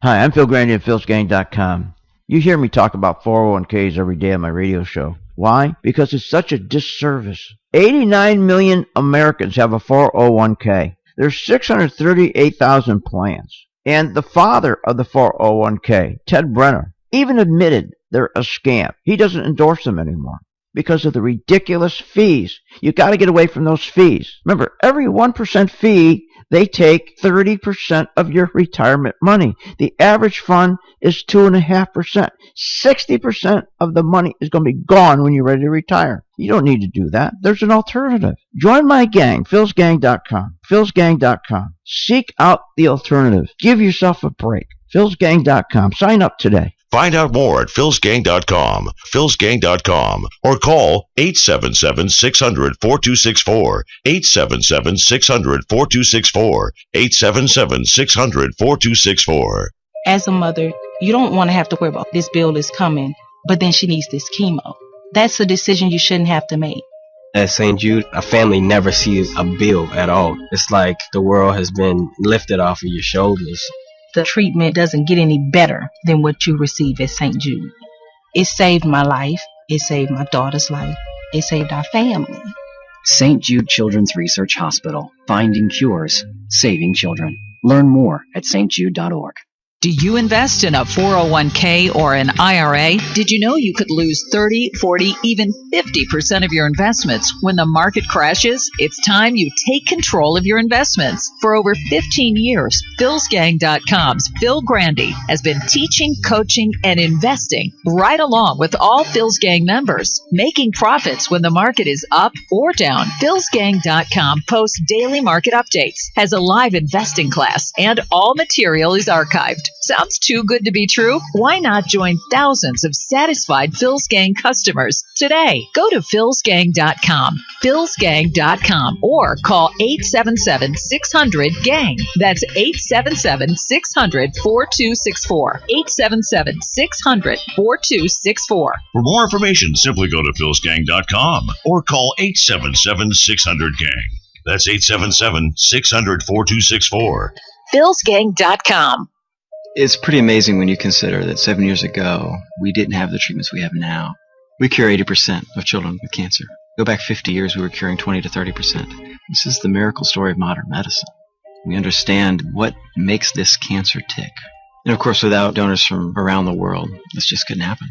Hi, I'm Phil Grande of philsgang.com. You hear me talk about 401ks every day on my radio show. Why? Because it's such a disservice. 89 million Americans have a 401k. There's 638,000 plans. And the father of the 401k, Ted Brenner, even admitted they're a scam. He doesn't endorse them anymore because of the ridiculous fees. You got to get away from those fees. Remember, every 1% fee, they take 30% of your retirement money. The average fund is 2.5%. 60% of the money is going to be gone when you're ready to retire. You don't need to do that. There's an alternative. Join my gang, philsgang.com. philsgang.com. Seek out the alternative. Give yourself a break. philsgang.com. Sign up today. Find out more at philsgang.com, philsgang.com, or call 877-600-4264, 877-600-4264, 877-600-4264. As a mother, you don't want to have to worry about this bill is coming, but then she needs this chemo. That's a decision you shouldn't have to make. At St. Jude, a family never sees a bill at all. It's like the world has been lifted off of your shoulders. The treatment doesn't get any better than what you receive at St. Jude. It saved my life. It saved my daughter's life. It saved our family. St. Jude Children's Research Hospital. Finding cures. Saving children. Learn more at stjude.org. Do you invest in a 401k or an IRA? Did you know you could lose 30, 40, even 50% of your investments when the market crashes? It's time you take control of your investments. For over 15 years, philsgang.com's Phil Grande has been teaching, coaching, and investing right along with all Phil's Gang members, making profits when the market is up or down. philsgang.com posts daily market updates, has a live investing class, and all material is archived. Sounds too good to be true? Why not join thousands of satisfied Phil's Gang customers today? Go to philsgang.com, philsgang.com, or call 877-600-GANG. That's 877-600-4264, 877-600-4264. For more information, simply go to philsgang.com or call 877-600-GANG. That's 877-600-4264. philsgang.com. It's pretty amazing when you consider that 7 years ago, we didn't have the treatments we have now. We cure 80% of children with cancer. Go back 50 years, we were curing 20 to 30%. This is the miracle story of modern medicine. We understand what makes this cancer tick. And of course, without donors from around the world, this just couldn't happen.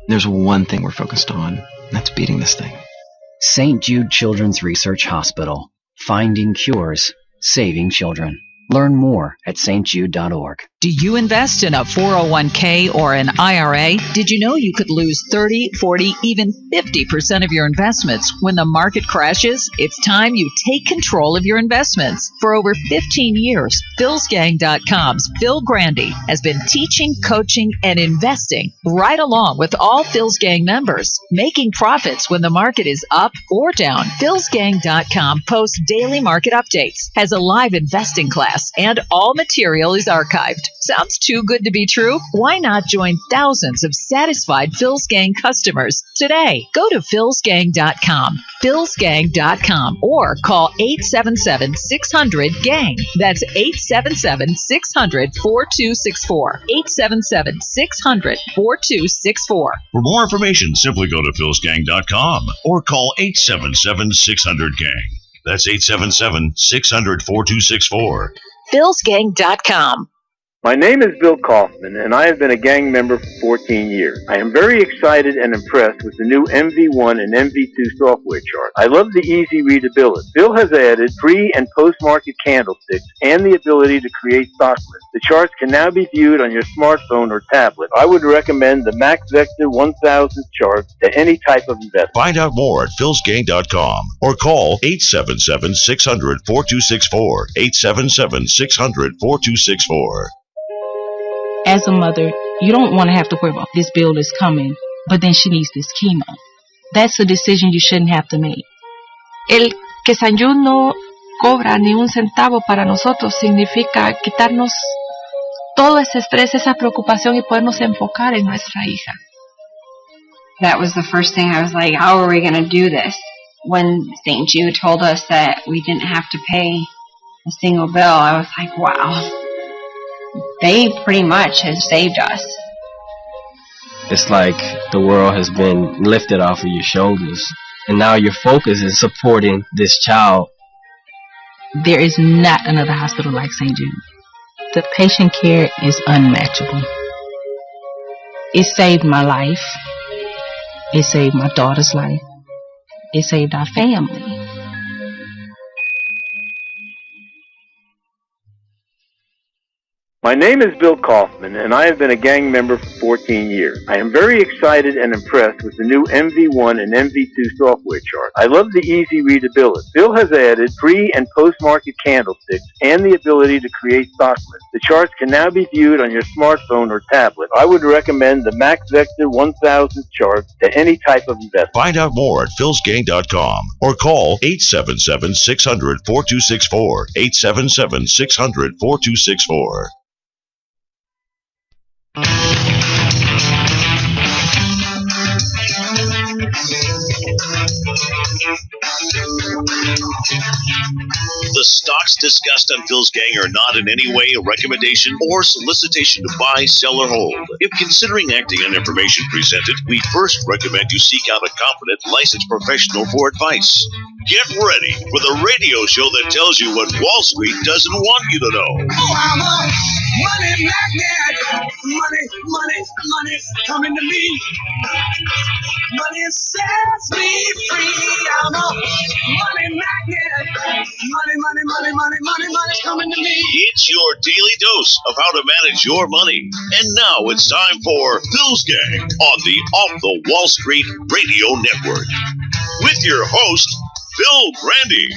There's one thing we're focused on, and that's beating this thing. St. Jude Children's Research Hospital. Finding cures. Saving children. Learn more at stjude.org. Do you invest in a 401k or an IRA? Did you know you could lose 30, 40, even 50% of your investments when the market crashes? It's time you take control of your investments. For over 15 years, philsgang.com's Phil Grande has been teaching, coaching, and investing right along with all Phil's Gang members, making profits when the market is up or down. philsgang.com posts daily market updates, has a live investing class, and all material is archived. Sounds too good to be true? Why not join thousands of satisfied Phil's Gang customers today? Go to philsgang.com, philsgang.com, or call 877-600-GANG. That's 877-600-4264, 877-600-4264. For more information, simply go to philsgang.com or call 877-600-GANG. That's 877-600-4264. philsgang.com. My name is Bill Kaufman, and I have been a gang member for 14 years. I am very excited and impressed with the new MV1 and MV2 software chart. I love the easy readability. Bill has added pre- and post-market candlesticks and the ability to create stock lists. The charts can now be viewed on your smartphone or tablet. I would recommend the Max Vector 1000 chart to any type of investor. Find out more at philsgang.com or call 877-600-4264, 877-600-4264. As a mother, you don't want to have to worry about this bill is coming, but then she needs this chemo. That's a decision you shouldn't have to make. El que St. Jude no cobra ni un centavo para nosotros significa quitarnos todo ese estrés, esa preocupación y podernos enfocar en nuestra hija. That was the first thing I was like, how are we going to do this? When St. Jude told us that we didn't have to pay a single bill, I was like, wow. they pretty much have saved us. It's like the world has been lifted off of your shoulders, and now your focus is supporting this child. There is not another hospital like St. Jude. The patient care is unmatchable. It saved my life. It saved my daughter's life. It saved our family. My name is Bill Kaufman, and I have been a gang member for 14 years. I am very excited and impressed with the new MV1 and MV2 software chart. I love the easy readability. Bill has added pre- and post-market candlesticks and the ability to create stock lists. The charts can now be viewed on your smartphone or tablet. I would recommend the Max Vector 1000 chart to any type of investment. Find out more at philsgang.com or call 877-600-4264, 877-600-4264. The stocks discussed on Phil's Gang are not in any way a recommendation or solicitation to buy, sell, or hold. If considering acting on information presented, we first recommend you seek out a competent, licensed professional for advice. Get ready for the radio show that tells you what Wall Street doesn't want you to know. Oh, I'm a money magnet. Money coming to me. Money sets me free. I'm a money magnet. Money's coming to me. It's your daily dose of how to manage your money. And now it's time for Phil's Gang on the Off the Wall Street Radio Network. With your host, Phil Grande.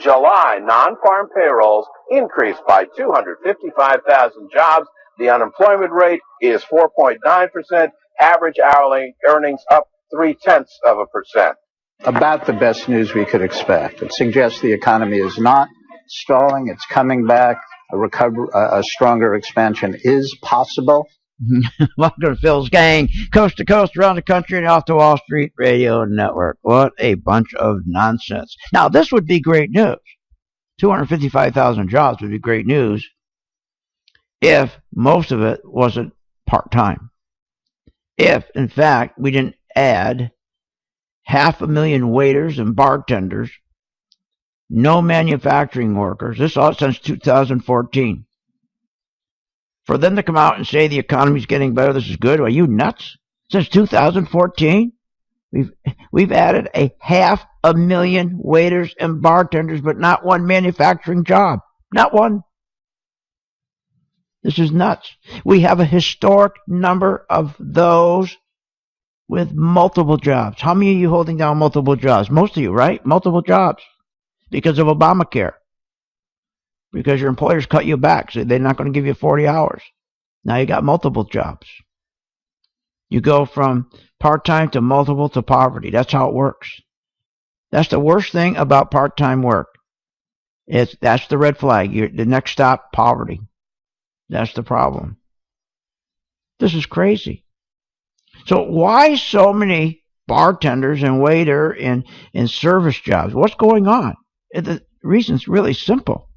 July non-farm payrolls increased by 255,000 jobs. The unemployment rate is 4.9%. Average hourly earnings up 0.3%. About the best news we could expect. It suggests the economy is not stalling. It's coming back. A stronger expansion is possible. Welcome to Phil's Gang, coast to coast, around the country, and off the Wall Street Radio Network. What a bunch of nonsense. Now, this would be great news. 255,000 jobs would be great news if most of it wasn't part-time. If, in fact, we didn't add 500,000 waiters and bartenders, no manufacturing workers. This all since 2014. For them to come out and say the economy's getting better, this is good. Are you nuts? Since 2014, we've added 500,000 waiters and bartenders, but not one manufacturing job. Not one. This is nuts. We have a historic number of those with multiple jobs. How many of you holding down multiple jobs? Most of you, right? Multiple jobs. Because of Obamacare. Because your employers cut you back, so they're not going to give you 40 hours. Now you got multiple jobs. You go from part-time to multiple to poverty. That's how it works. That's the worst thing about part-time work. That's the red flag. The next stop, poverty. That's the problem. This is crazy. So why so many bartenders and waiter and service jobs? What's going on? The reason's really simple.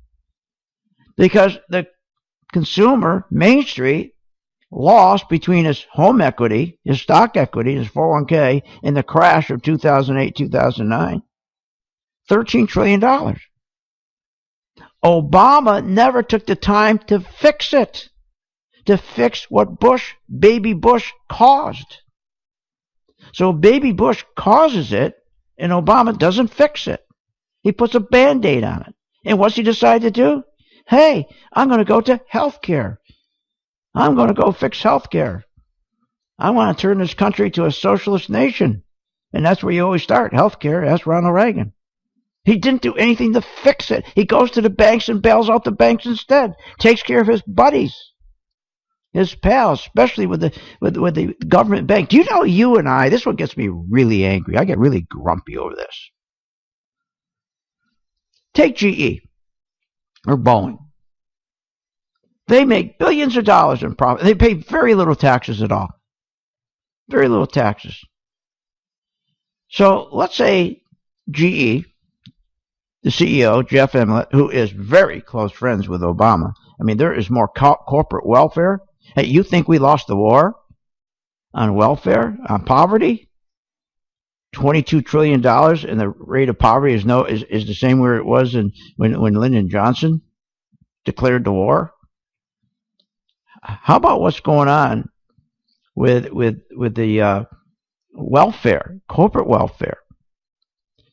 Because the consumer, Main Street, lost between his home equity, his stock equity, his 401k, in the crash of 2008-2009, $13 trillion. Obama never took the time to fix it, to fix what baby Bush caused. So baby Bush causes it, and Obama doesn't fix it. He puts a Band-Aid on it. And what's he decide to do? Hey, I'm going to go to health care. I'm going to go fix health care. I want to turn this country to a socialist nation. And that's where you always start, health care. That's Ronald Reagan. He didn't do anything to fix it. He goes to the banks and bails out the banks instead. Takes care of his buddies, his pals, especially with the government bank. Do you know, you and I, this one gets me really angry. I get really grumpy over this. Take GE. Or Boeing. They make billions of dollars in profit. They pay very little taxes at all. Very little taxes. So let's say GE the CEO, Jeff Emmett, who is very close friends with Obama. I mean, there is more corporate welfare. Hey, you think we lost the war on welfare, on poverty? $22 trillion, and the rate of poverty is the same where it was when Lyndon Johnson declared the war. How about what's going on with the welfare, corporate welfare?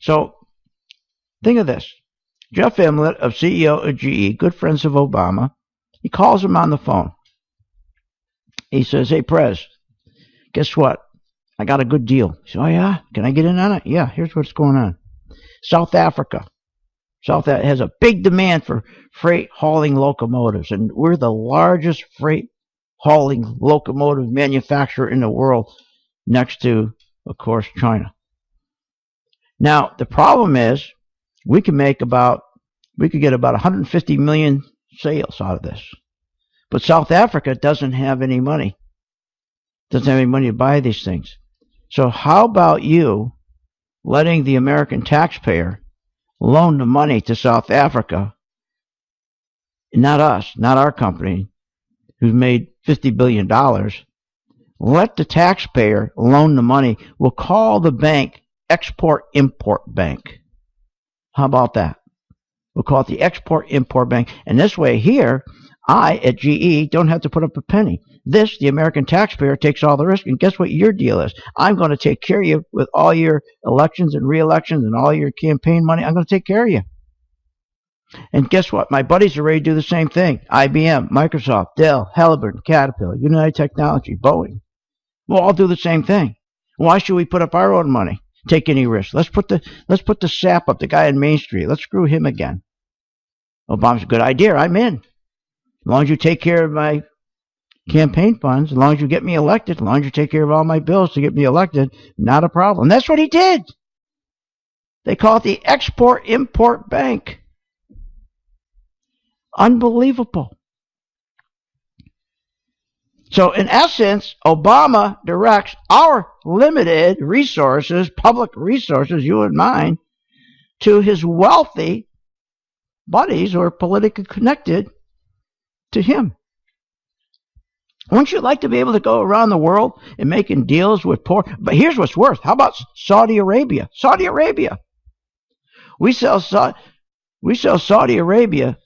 So think of this. Jeff Immelt, of CEO of GE, good friends of Obama, he calls him on the phone. He says, "Hey, Prez, guess what? I got a good deal." He said, "Oh, yeah? Can I get in on it?" "Yeah, here's what's going on. South Africa. South Africa has a big demand for freight hauling locomotives, and we're the largest freight hauling locomotive manufacturer in the world, next to, of course, China. Now, the problem is we could get about 150 million sales out of this. But South Africa doesn't have any money. Doesn't have any money to buy these things. So how about you letting the American taxpayer loan the money to South Africa? Not us, not our company, who's made $50 billion. Let the taxpayer loan the money. We'll call the bank Export-Import Bank. How about that? We'll call it the Export-Import Bank. And this way here, I, at GE, don't have to put up a penny. This, the American taxpayer, takes all the risk. And guess what your deal is? I'm going to take care of you with all your elections and re-elections and all your campaign money. I'm going to take care of you. And guess what? My buddies are ready to do the same thing. IBM, Microsoft, Dell, Halliburton, Caterpillar, United Technology, Boeing. We'll all do the same thing. Why should we put up our own money? Take any risk. Let's put the sap up, the guy on Main Street. Let's screw him again. Obama's a good idea. I'm in. As long as you take care of my campaign funds, as long as you get me elected, as long as you take care of all my bills to get me elected, not a problem. That's what he did. They call it the Export-Import Bank. Unbelievable. So in essence, Obama directs our limited resources, public resources, you and mine, to his wealthy buddies who are politically connected to him. Wouldn't you like to be able to go around the world and making deals with poor? But here's what's worse. How about Saudi Arabia? Saudi Arabia. We sell Saudi Arabia.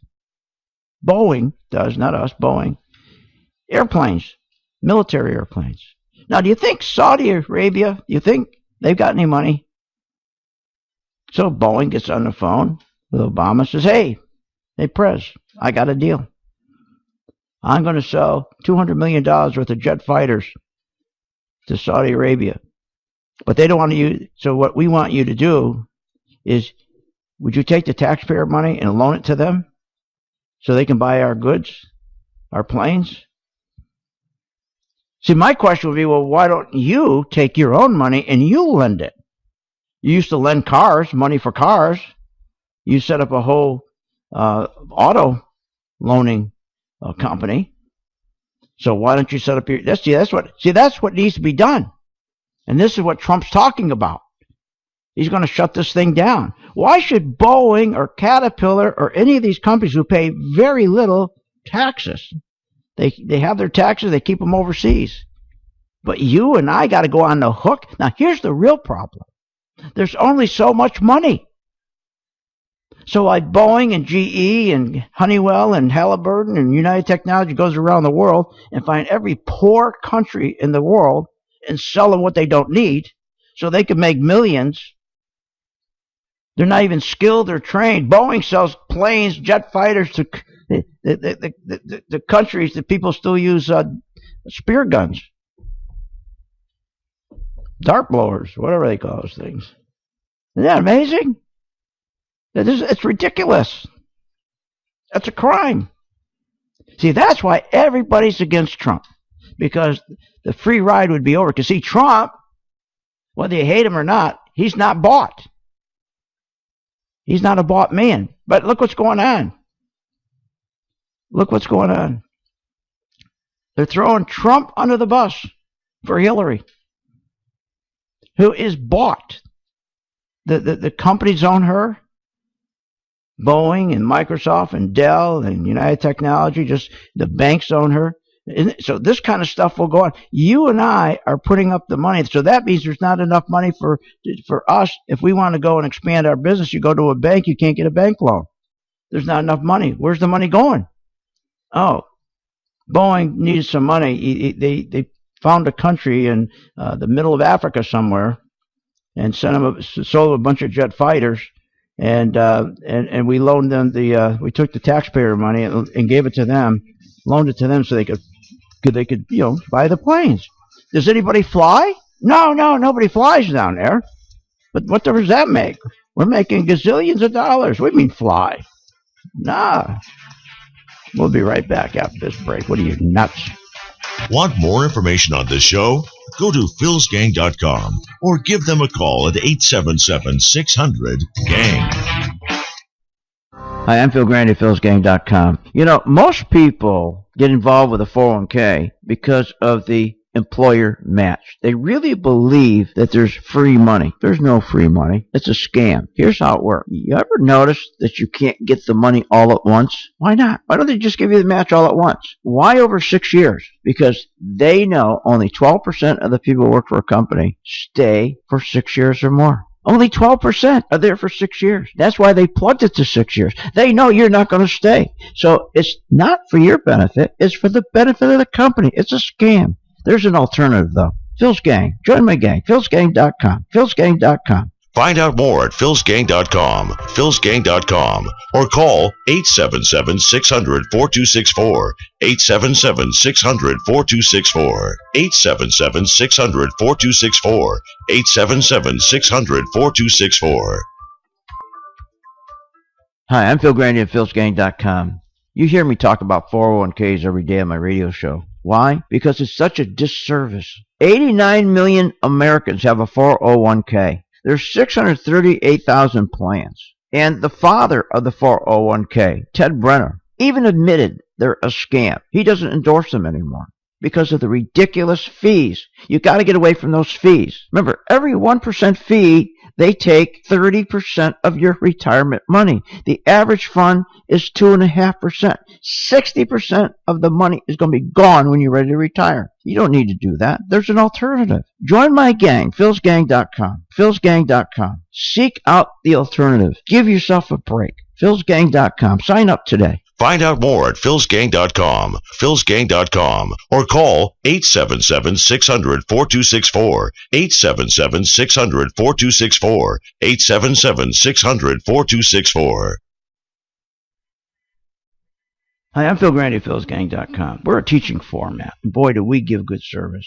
Boeing does, not us, Boeing. Airplanes, military airplanes. Now, do you think Saudi Arabia, do you think they've got any money? So Boeing gets on the phone with Obama, says, hey, Prez, I got a deal. I'm going to sell $200 million worth of jet fighters to Saudi Arabia. But they don't want to use, so what we want you to do is, would you take the taxpayer money and loan it to them so they can buy our goods, our planes? See, my question would be, well, why don't you take your own money and you lend it? You used to lend cars, money for cars. You set up a whole auto loaning company. So why don't you set up your? That's what needs to be done. And this is what Trump's talking about. He's going to shut this thing down. Why should Boeing or Caterpillar or any of these companies who pay very little taxes? They have their taxes, they keep them overseas. But you and I got to go on the hook. Now, here's the real problem. There's only so much money. So like Boeing and GE and Honeywell and Halliburton and United Technology goes around the world and find every poor country in the world and sell them what they don't need so they can make millions. They're not even skilled or trained. Boeing sells planes, jet fighters to the countries that people still use spear guns, dart blowers, whatever they call those things. Isn't that amazing? It's ridiculous. That's a crime. See, that's why everybody's against Trump, because the free ride would be over. Because see, Trump, whether you hate him or not, he's not bought. He's not a bought man. But look what's going on. Look what's going on. They're throwing Trump under the bus for Hillary, who is bought. The companies own her. Boeing and Microsoft and Dell and United Technology, just the banks own her. So this kind of stuff will go on. You and I are putting up the money. So that means there's not enough money for us. If we want to go and expand our business, you go to a bank, you can't get a bank loan. There's not enough money. Where's the money going? Oh, Boeing needed some money. They found a country in the middle of Africa somewhere and sold a bunch of jet fighters. And we loaned them we took the taxpayer money and gave it to them, loaned it to them so they could buy the planes. Does anybody fly? No, nobody flies down there. But what difference does that make? We're making gazillions of dollars. What do you mean fly? Nah. We'll be right back after this break. What are you, nuts? Want more information on this show? Go to philsgang.com or give them a call at 877-600-GANG. Hi, I'm Phil Grande at philsgang.com. Most people get involved with a 401k because of the employer match. They really believe that there's free money. There's no free money. It's a scam. Here's how it works. You ever notice that you can't get the money all at once? Why not? Why don't they just give you the match all at once? Why over 6 years? Because they know only 12% of the people who work for a company stay for 6 years or more. Only 12% are there for 6 years. That's why they plugged it to 6 years. They know you're not going to stay. So it's not for your benefit. It's for the benefit of the company. It's a scam. There's an alternative, though. Phil's Gang. Join my gang. philsgang.com. philsgang.com. Find out more at philsgang.com, philsgang.com, or call 877-600-4264, 877-600-4264, 877-600-4264, 877-600-4264. Hi, I'm Phil Grande at philsgang.com. You hear me talk about 401ks every day on my radio show. Why? Because it's such a disservice. 89 million Americans have a 401k. There's 638,000 plans. And the father of the 401k, Ted Brenner, even admitted they're a scam. He doesn't endorse them anymore because of the ridiculous fees. You got to get away from those fees. Remember, every 1% fee, they take 30% of your retirement money. The average fund is 2.5%. 60% of the money is going to be gone when you're ready to retire. You don't need to do that. There's an alternative. Join my gang, philsgang.com. philsgang.com. Seek out the alternative. Give yourself a break. philsgang.com. Sign up today. Find out more at philsgang.com, philsgang.com, or call 877-600-4264, 877-600-4264, 877-600-4264. Hi, I'm Phil Grande at philsgang.com. We're a teaching format. Boy, do we give good service.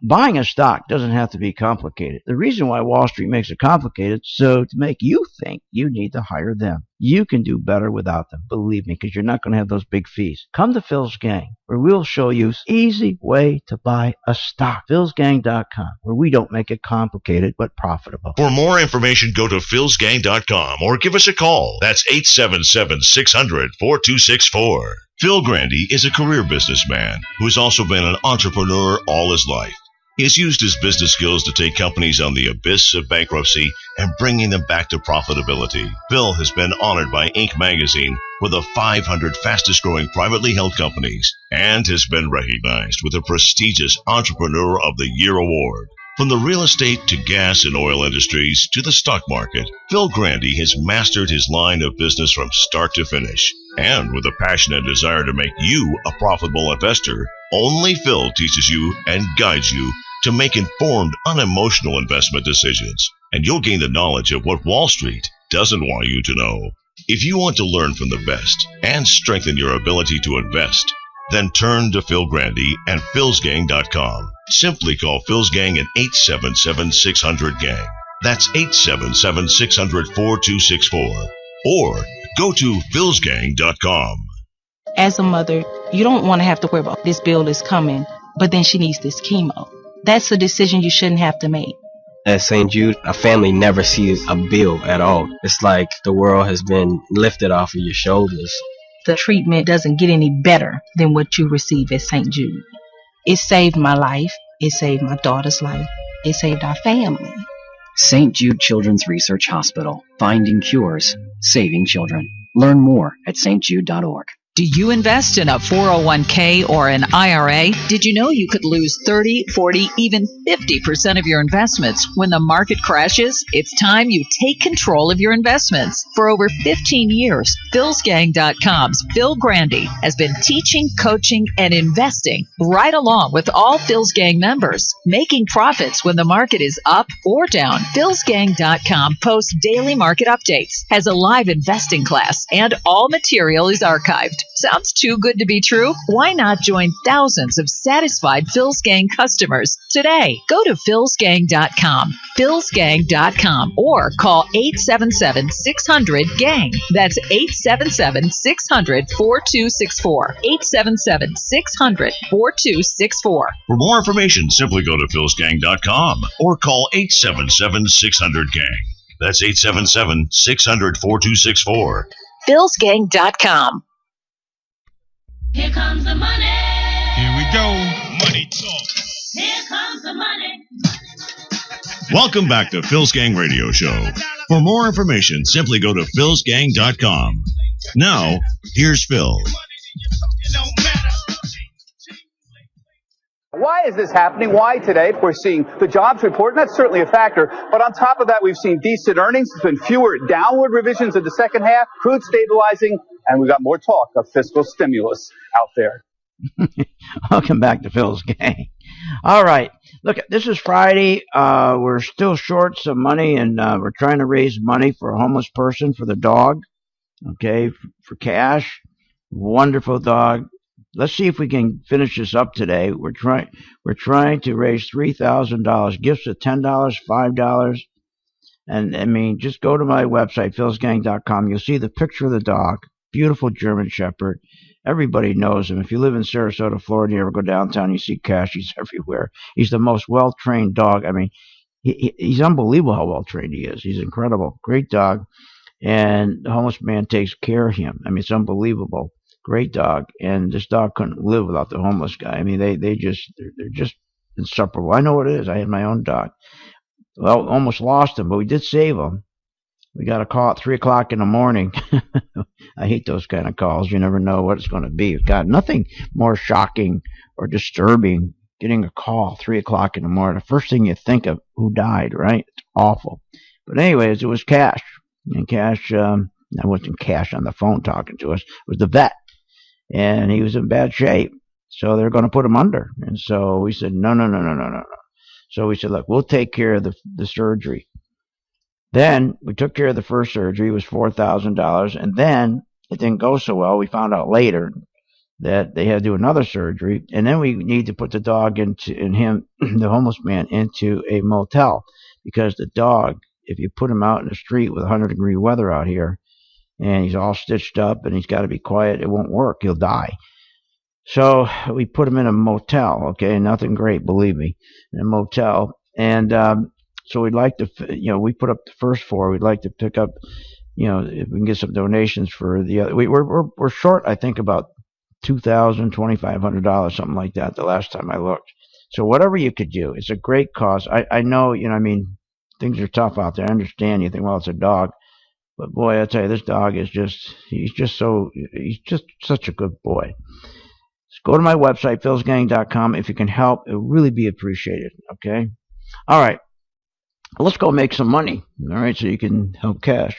Buying a stock doesn't have to be complicated. The reason why Wall Street makes it complicated is so to make you think you need to hire them. You can do better without them, believe me, because you're not going to have those big fees. Come to Phil's Gang, where we'll show you an easy way to buy a stock. philsgang.com, where we don't make it complicated but profitable. For more information, go to philsgang.com or give us a call. That's 877-600-4264. Phil Grande is a career businessman who has also been an entrepreneur all his life. He has used his business skills to take companies on the abyss of bankruptcy and bringing them back to profitability. Phil has been honored by Inc. magazine with the 500 fastest growing privately held companies and has been recognized with the prestigious Entrepreneur of the Year award. From the real estate to gas and oil industries to the stock market, Phil Grande has mastered his line of business from start to finish. And with a passion and desire to make you a profitable investor, only Phil teaches you and guides you to make informed, unemotional investment decisions. And you'll gain the knowledge of what Wall Street doesn't want you to know. If you want to learn from the best and strengthen your ability to invest, then turn to Phil Grande and philsgang.com. Simply call Phil's Gang at 877-600-GANG. That's 877-600-4264. Or go to philsgang.com. As a mother, you don't want to have to worry about this bill is coming, but then she needs this chemo. That's a decision you shouldn't have to make. At St. Jude, a family never sees a bill at all. It's like the world has been lifted off of your shoulders. The treatment doesn't get any better than what you receive at St. Jude. It saved my life. It saved my daughter's life. It saved our family. St. Jude Children's Research Hospital. Finding cures, saving children. Learn more at stjude.org. Do you invest in a 401k or an IRA? Did you know you could lose 30, 40, even 50% of your investments when the market crashes? It's time you take control of your investments. For over 15 years, philsgang.com's Phil Grande has been teaching, coaching, and investing right along with all Phil's Gang members, making profits when the market is up or down. philsgang.com posts daily market updates, has a live investing class, and all material is archived. Sounds too good to be true? Why not join thousands of satisfied Phil's Gang customers today? Go to philsgang.com, philsgang.com, or call 877-600-GANG. That's 877-600-4264. 877-600-4264. For more information, simply go to philsgang.com or call 877-600-GANG. That's 877-600-4264. philsgang.com. Here comes the money. Here we go. Money talk. Here comes the money. Welcome back to Phil's Gang Radio Show. For more information, simply go to philsgang.com. Now, here's Phil. Why is this happening? Why today? We're seeing the jobs report, and that's certainly a factor. But on top of that, we've seen decent earnings. There's been fewer downward revisions in the second half, crude stabilizing, and we've got more talk of fiscal stimulus out there. Welcome back to Phil's Gang. All right. Look, this is Friday. We're still short some money, and we're trying to raise money for a homeless person for the dog, okay, for cash. Wonderful dog. Let's see if we can finish this up today. We're trying to raise $3,000. Gifts of $10, $5. And I mean, just go to my website, philsgang.com. You'll see the picture of the dog. Beautiful German Shepherd. Everybody knows him. If you live in Sarasota, Florida, you ever go downtown, you see Cash. He's everywhere. He's the most well-trained dog. I mean, he's unbelievable how well-trained he is. He's incredible. Great dog. And the homeless man takes care of him. I mean, it's unbelievable. Great dog. And this dog couldn't live without the homeless guy. I mean, they're just inseparable. I know what it is. I had my own dog. Well, almost lost him, but we did save him. We got a call at 3 o'clock in the morning. I hate those kind of calls. You never know what it's going to be. God, nothing more shocking or disturbing getting a call 3 o'clock in the morning. The first thing you think of, who died, right? It's awful. But anyways, it was Cash. And Cash, I wasn't Cash on the phone talking to us. It was the vet. And he was in bad shape. So they're going to put him under. And so we said, no. So we said, look, we'll take care of the surgery. Then we took care of the first surgery. It was $4,000. And then it didn't go so well. We found out later that they had to do another surgery. And then we need to put the dog the homeless man, into a motel. Because the dog, if you put him out in the street with 100-degree weather out here, and he's all stitched up and he's got to be quiet, it won't work. He'll die. So we put him in a motel, okay? Nothing great, believe me, in a motel. And so we'd like to, we put up the first 4. We'd like to pick up, if we can get some donations for the other. We're short, I think, about $2,000, $2,500, something like that, the last time I looked. So whatever you could do, it's a great cause. I know, things are tough out there. I understand. You think, well, it's a dog. But boy, I tell you, this dog is he's just such a good boy. So go to my website, philsgang.com. If you can help, it would really be appreciated, okay? All right. Let's go make some money, all right, so you can help Cash.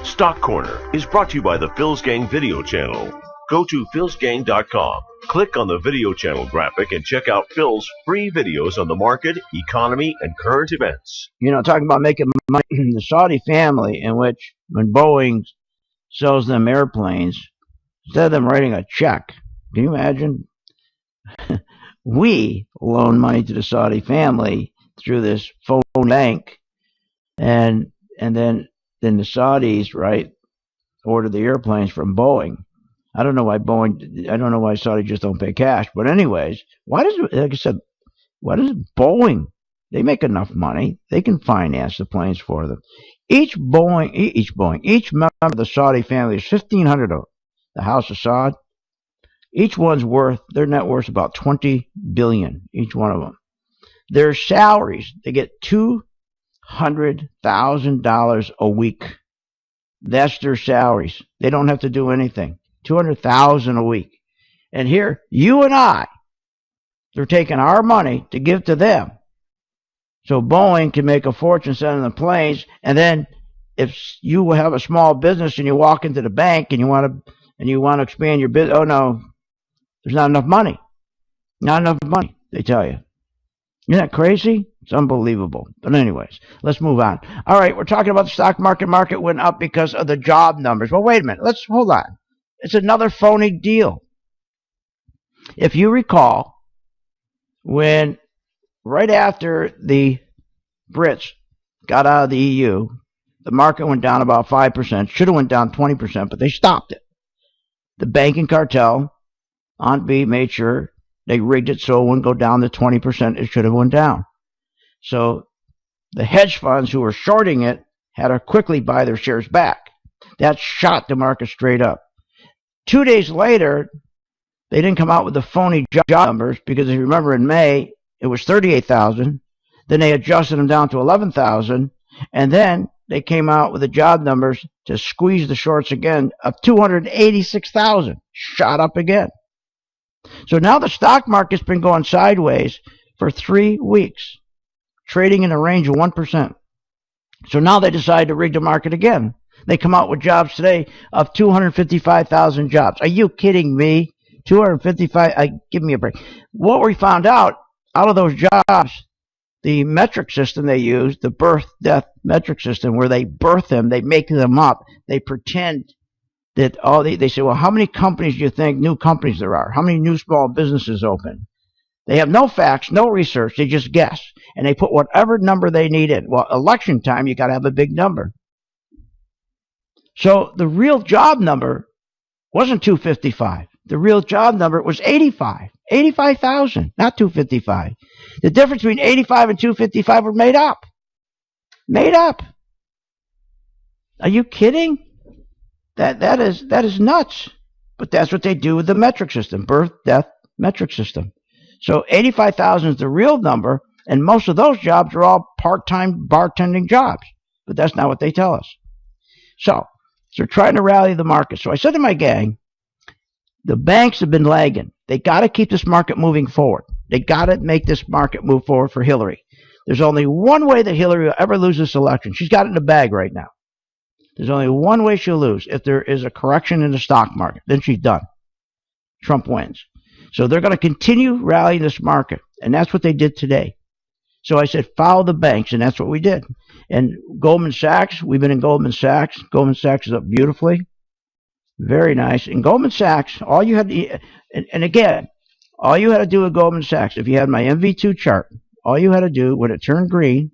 Stock Corner is brought to you by the Phil's Gang video channel. Go to philsgang.com, click on the video channel graphic, and check out Phil's free videos on the market, economy, and current events. Talking about making money, the Saudi family, in which when Boeing sells them airplanes, instead of them writing a check, can you imagine? We loan money to the Saudi family through this phone bank, and then the Saudis, right, order the airplanes from Boeing. I don't know why Saudi just don't pay cash. But anyways, like I said, why does Boeing? They make enough money. They can finance the planes for them. Each member of the Saudi family is 1,500 of the House of Saud. Each one's their net worth about $20 billion, each one of them. Their salaries, they get $2 $200,000 a week. That's their salaries. They don't have to do anything. $200,000 a week. And here, you and I, they're taking our money to give to them. So Boeing can make a fortune sending the planes, and then if you have a small business and you walk into the bank and you want to expand your business, oh no, there's not enough money. Not enough money, they tell you. Isn't that crazy? It's unbelievable. But anyways, let's move on. All right, we're talking about the stock market. Market went up because of the job numbers. Well, wait a minute. Let's hold on. It's another phony deal. If you recall, when right after the Brits got out of the EU, the market went down about 5%. Should have went down 20%, but they stopped it. The banking cartel, Aunt B, made sure they rigged it so it wouldn't go down to 20%. It should have went down. So the hedge funds who were shorting it had to quickly buy their shares back. That shot the market straight up. 2 days later, they didn't come out with the phony job numbers because if you remember in May, it was 38,000. Then they adjusted them down to 11,000. And then they came out with the job numbers to squeeze the shorts again of 286,000. Shot up again. So now the stock market's been going sideways for 3 weeks, trading in a range of 1%. So now they decide to rig the market again. They come out with jobs today of 255,000 jobs. Are you kidding me? 255? Give me a break. What we found out of those jobs, the metric system they use, the birth-death metric system, where they birth them, they make them up, they pretend that they say, well, how many companies do you think, new companies there are? How many new small businesses open? They have no facts, no research. They just guess. And they put whatever number they need in. Well, election time, you got to have a big number. So the real job number wasn't 255. The real job number was 85. 85,000, not 255. The difference between 85 and 255 were made up. Made up. Are you kidding? That is nuts. But that's what they do with the metric system, birth, death, metric system. So 85,000 is the real number, and most of those jobs are all part-time bartending jobs. But that's not what they tell us. So they're trying to rally the market. So I said to my gang, the banks have been lagging. They got to keep this market moving forward. They got to make this market move forward for Hillary. There's only one way that Hillary will ever lose this election. She's got it in the bag right now. There's only one way she'll lose, if there is a correction in the stock market. Then she's done. Trump wins. So they're going to continue rallying this market, and that's what they did today. So I said, follow the banks, and that's what we did. And Goldman Sachs, we've been in Goldman Sachs. Goldman Sachs is up beautifully. Very nice. In Goldman Sachs, all you had to, and again, all you had to do with Goldman Sachs, if you had my MV2 chart, all you had to do when it turned green,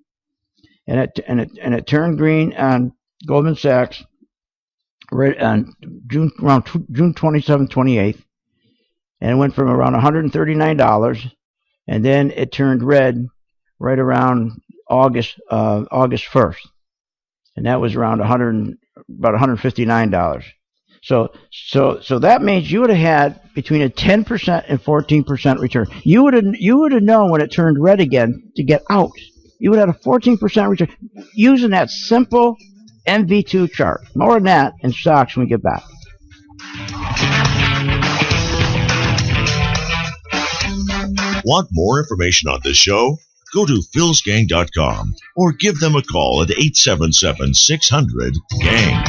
and it turned green on Goldman Sachs right on June 27th, 28th, and it went from around $139, and then it turned red right around August 1st, and that was around about $159. So that means you would have had between a 10% and 14% return. You would have known when it turned red again to get out. You would have had a 14% return using that simple MV2 chart. More than that in stocks when we get back. Want more information on this show? Go to philsgang.com or give them a call at 877-600-GANG.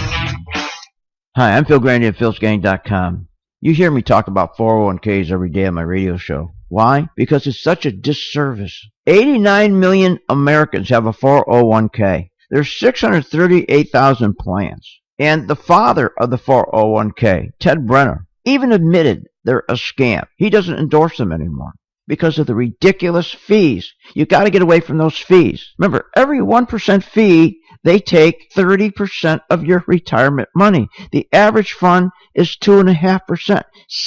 Hi, I'm Phil Grande at philsgang.com. You hear me talk about 401ks every day on my radio show. Why? Because it's such a disservice. 89 million Americans have a 401k. There's 638,000 plans. And the father of the 401k, Ted Brenner, even admitted they're a scam. He doesn't endorse them anymore because of the ridiculous fees. You got to get away from those fees. Remember, every 1% fee, they take 30% of your retirement money. The average fund is 2.5%.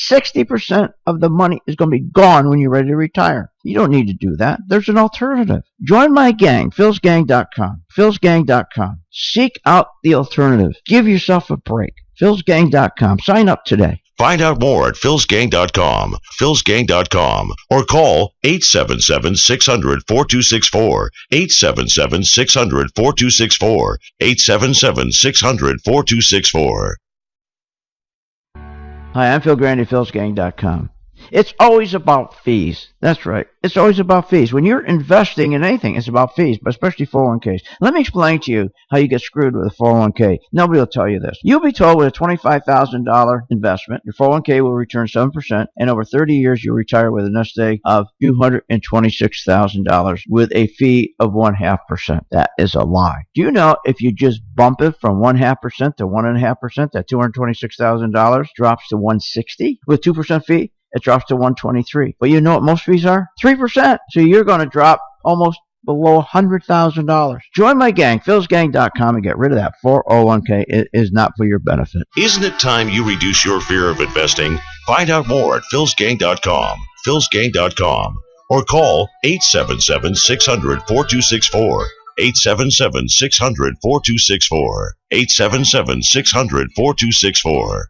60% of the money is going to be gone when you're ready to retire. You don't need to do that. There's an alternative. Join my gang, philsgang.com. philsgang.com. Seek out the alternative. Give yourself a break. philsgang.com. Sign up today. Find out more at philsgang.com, philsgang.com, or call 877-600-4264, 877-600-4264, 877-600-4264. Hi, I'm Phil Grande, philsgang.com. It's always about fees. That's right. It's always about fees. When you're investing in anything, it's about fees, but especially 401ks. Let me explain to you how you get screwed with a 401k. Nobody will tell you this. You'll be told with a $25,000 investment, your 401k will return 7%, and over 30 years, you'll retire with a nest egg of $226,000 with a fee of 0.5%. That is a lie. Do you know if you just bump it from 0.5% to 1.5%, that $226,000 drops to $160 with 2% fee? It drops to $123. But you know what most fees are? 3%. So you're going to drop almost below $100,000. Join my gang, philsgang.com, and get rid of that 401k. It is not for your benefit. Isn't it time you reduce your fear of investing? Find out more at philsgang.com, philsgang.com, or call 877-600-4264, 877-600-4264, 877-600-4264.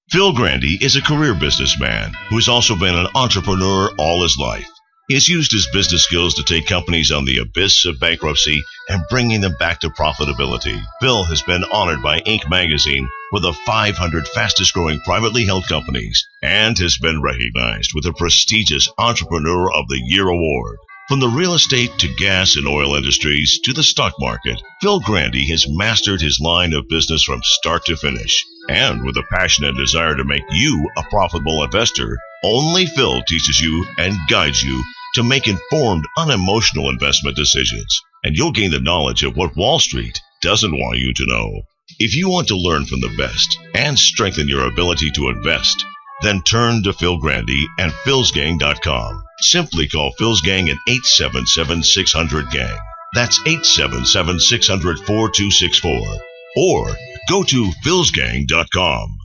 Phil Grande is a career businessman who has also been an entrepreneur all his life. He has used his business skills to take companies on the abyss of bankruptcy and bringing them back to profitability. Phil has been honored by Inc. magazine with the 500 fastest growing privately held companies and has been recognized with a prestigious Entrepreneur of the Year award. From the real estate to gas and oil industries to the stock market, Phil Grande has mastered his line of business from start to finish. And with a passion and desire to make you a profitable investor, only Phil teaches you and guides you to make informed, unemotional investment decisions. And you'll gain the knowledge of what Wall Street doesn't want you to know. If you want to learn from the best and strengthen your ability to invest, then turn to Phil Grande and philsgang.com. Simply call Phil's Gang at 877-600-GANG. That's 877-600-4264. Or go to philsgang.com.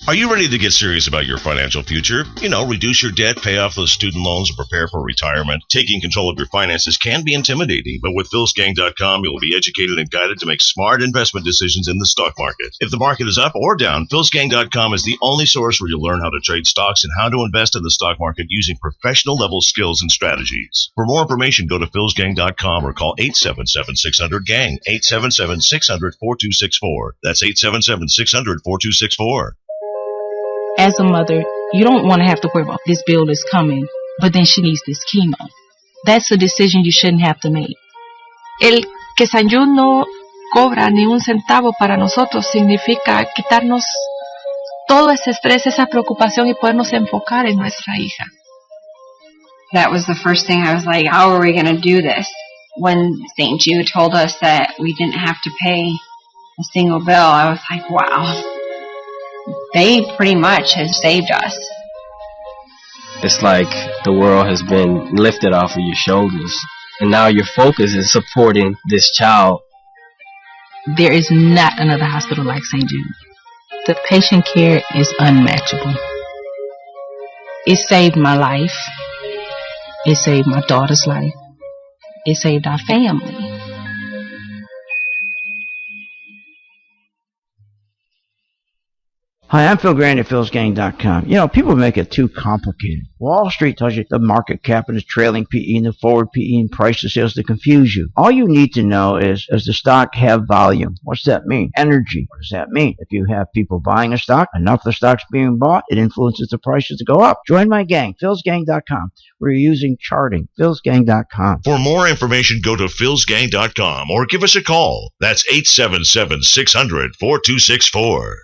Are you ready to get serious about your financial future? Reduce your debt, pay off those student loans, and prepare for retirement. Taking control of your finances can be intimidating, but with philsgang.com, you'll be educated and guided to make smart investment decisions in the stock market. If the market is up or down, philsgang.com is the only source where you'll learn how to trade stocks and how to invest in the stock market using professional-level skills and strategies. For more information, go to philsgang.com or call 877-600-GANG, 877-600-4264. That's 877-600-4264. As a mother, you don't want to have to worry about this bill is coming, but then she needs this chemo. That's a decision you shouldn't have to make. El que San Jude no cobra ni un centavo para nosotros significa quitarnos todo ese estrés, esa preocupación y podernos enfocar en nuestra hija. That was the first thing I was like, how are we going to do this? When St. Jude told us that we didn't have to pay a single bill, I was like, wow. They pretty much have saved us. It's like the world has been lifted off of your shoulders, and now your focus is supporting this child. There is not another hospital like St. Jude. The patient care is unmatchable. It saved my life. It saved my daughter's life. It saved our family. Hi, I'm Phil Grande at philsgang.com. People make it too complicated. Wall Street tells you the market cap and the trailing PE and the forward PE and price to sales to confuse you. All you need to know is, does the stock have volume? What's that mean? Energy. What does that mean? If you have people buying a stock, enough of the stock's being bought, it influences the prices to go up. Join my gang, philsgang.com. We're using charting, philsgang.com. For more information, go to philsgang.com or give us a call. That's 877-600-4264.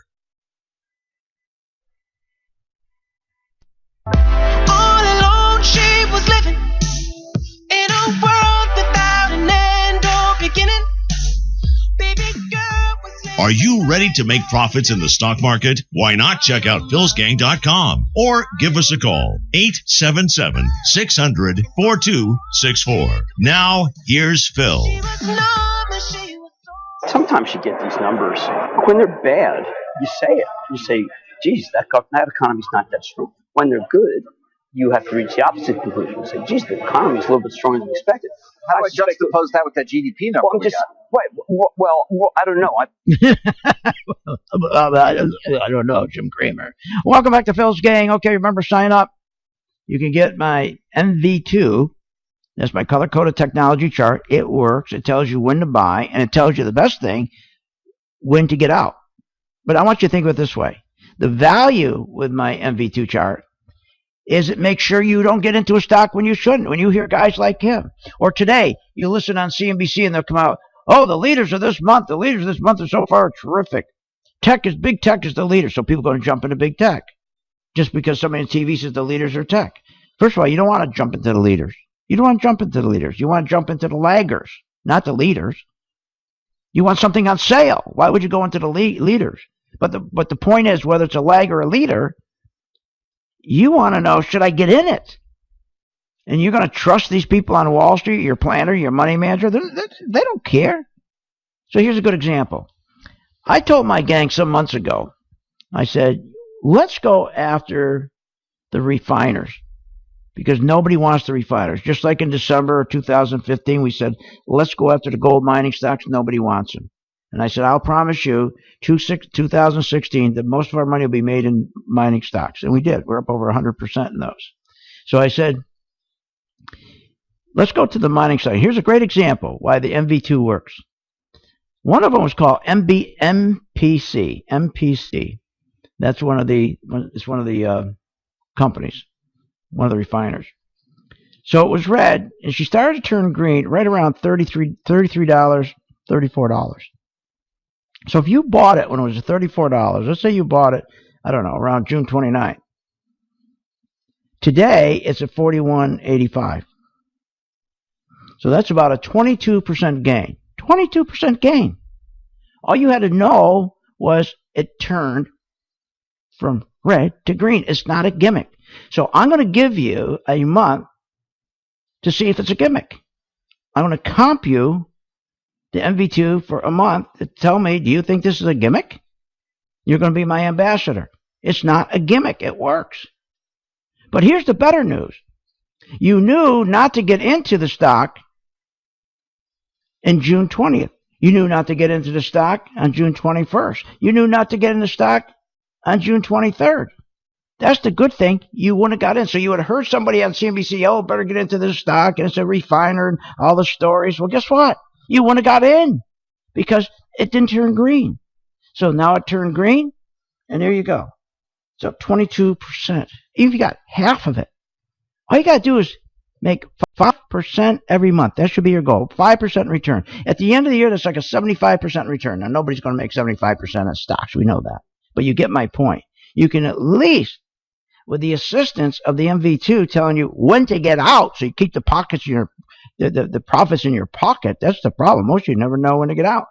All alone she was living in a world without an end or beginning. Baby girl was living. Are you ready to make profits in the stock market? Why not check out philsgang.com or give us a call, 877-600-4264. Now, here's Phil. Sometimes you get these numbers. When they're bad, you say it. You say, geez, that economy's not that strong. When they're good, you have to reach the opposite conclusion. You say, geez, the economy is a little bit stronger than expected. How do I juxtapose that with that GDP number? Well, I'm just, right, well, I don't know. I don't know, Jim Cramer. Welcome back to Phil's Gang. Okay, remember, sign up. You can get my MV2. That's my color-coded technology chart. It works. It tells you when to buy, and it tells you the best thing, when to get out. But I want you to think of it this way. The value with my MV2 chart is it makes sure you don't get into a stock when you shouldn't, when you hear guys like him. Or today, you listen on CNBC and they'll come out, oh, the leaders of this month are so far terrific. Big tech is the leader, so people are going to jump into big tech. Just because somebody on TV says the leaders are tech. First of all, you don't want to jump into the leaders. You don't want to jump into the leaders. You want to jump into the laggers, not the leaders. You want something on sale. Why would you go into the leaders? But the point is, whether it's a lag or a leader, you want to know, should I get in it? And you're going to trust these people on Wall Street, your planner, your money manager? They don't care. So here's a good example. I told my gang some months ago, I said, let's go after the refiners. Because nobody wants the refiners. Just like in December of 2015, we said, let's go after the gold mining stocks. Nobody wants them. And I said, I'll promise you, 2016, that most of our money will be made in mining stocks. And we did. We're up over 100% in those. So I said, let's go to the mining side. Here's a great example why the MV2 works. One of them was called MPC. MPC. That's one of the companies, one of the refiners. So it was red, and she started to turn green right around $33, $34. So if you bought it when it was $34, let's say you bought it, I don't know, around June 29th. Today, it's at $41.85. So that's about a 22% gain. 22% gain. All you had to know was it turned from red to green. It's not a gimmick. So I'm going to give you a month to see if it's a gimmick. I'm going to comp you the MV2 for a month to tell me, do you think this is a gimmick? You're going to be my ambassador. It's not a gimmick. It works. But here's the better news. You knew not to get into the stock in June 20th. You knew not to get into the stock on June 21st. You knew not to get in the stock on June 23rd. That's the good thing. You wouldn't have got in. So you would have heard somebody on CNBC, oh, better get into this stock, and it's a refiner and all the stories. Well, guess what? You wouldn't have got in because it didn't turn green. So now it turned green, and there you go. So 22%. Even if you got half of it, all you got to do is make 5% every month. That should be your goal. 5% return. At the end of the year, that's like a 75% return. Now, nobody's going to make 75% of stocks. We know that. But you get my point. You can at least, with the assistance of the MV2 telling you when to get out, so you keep the pockets in your the profits in your pocket. That's the problem. Most of you never know when to get out.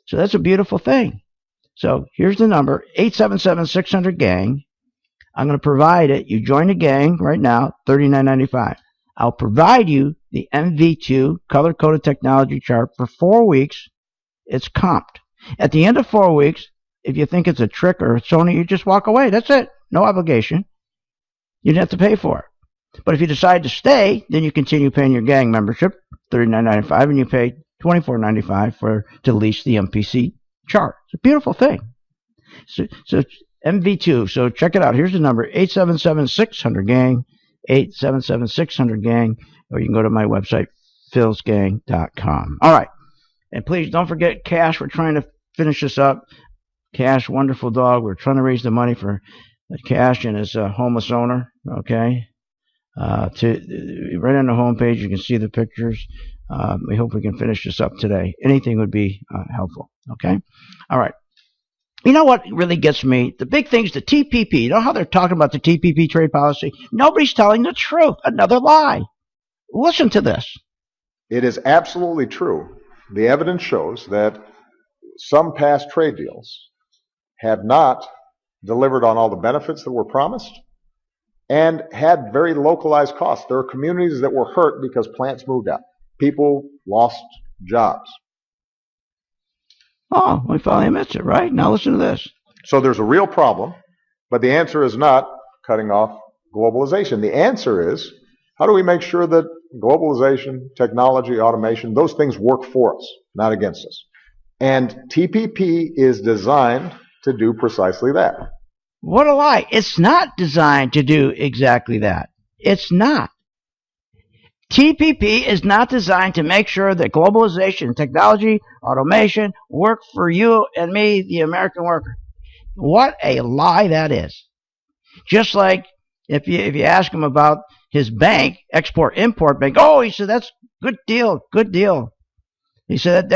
So that's a beautiful thing. So here's the number, 877-600-GANG. I'm going to provide it. You join the gang right now, $39.95. I'll provide you the MV2 color-coded technology chart for 4 weeks. It's comped. At the end of 4 weeks, if you think it's a trick or it's only, you just walk away. That's it. No obligation. You didn't have to pay for it. But if you decide to stay, then you continue paying your gang membership, $39.95, and you pay $24.95 to lease the MPC chart. It's a beautiful thing. So MV2. So check it out. Here's the number, 877-600-GANG, 877-600-GANG, or you can go to my website, philsgang.com. All right. And please don't forget Cash. We're trying to finish this up. Cash, wonderful dog. We're trying to raise the money for Cash and his homeless owner. Okay. Right on the homepage, you can see the pictures. We hope we can finish this up today. Anything would be helpful. Okay. All right. You know what really gets me? The big thing's the TPP. You know how they're talking about the TPP trade policy? Nobody's telling the truth. Another lie. Listen to this. It is absolutely true. The evidence shows that some past trade deals have not delivered on all the benefits that were promised and had very localized costs. There are communities that were hurt because plants moved out. People lost jobs. Oh, we finally admits it, right? Now listen to this. So there's a real problem, but the answer is not cutting off globalization? The answer is, how do we make sure that globalization, technology, automation, those things work for us, not against us? And TPP is designed to do precisely that. What a lie. It's not designed to do exactly that. It's not. TPP is not designed to make sure that globalization, technology, automation work for you and me, the American worker. What a lie that is. Just like if you ask him about his bank, Export-Import Bank, oh, he said, that's good deal, good deal. He said,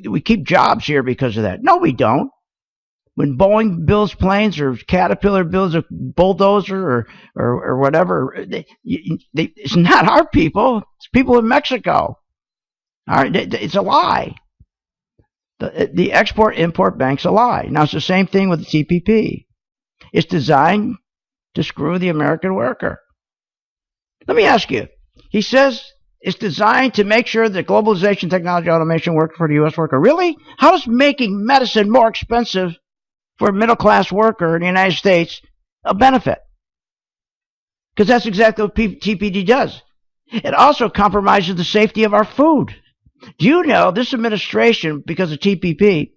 we keep jobs here because of that. No, we don't. When Boeing builds planes or Caterpillar builds a bulldozer or whatever, it's not our people. It's people in Mexico. All right, it's a lie. The Export-Import Bank's a lie. Now, it's the same thing with the TPP. It's designed to screw the American worker. Let me ask you. He says it's designed to make sure that globalization, technology, automation work for the U.S. worker. Really? How is making medicine more expensive for a middle-class worker in the United States a benefit? Because that's exactly what TPP does. It also compromises the safety of our food. Do you know this administration, because of TPP,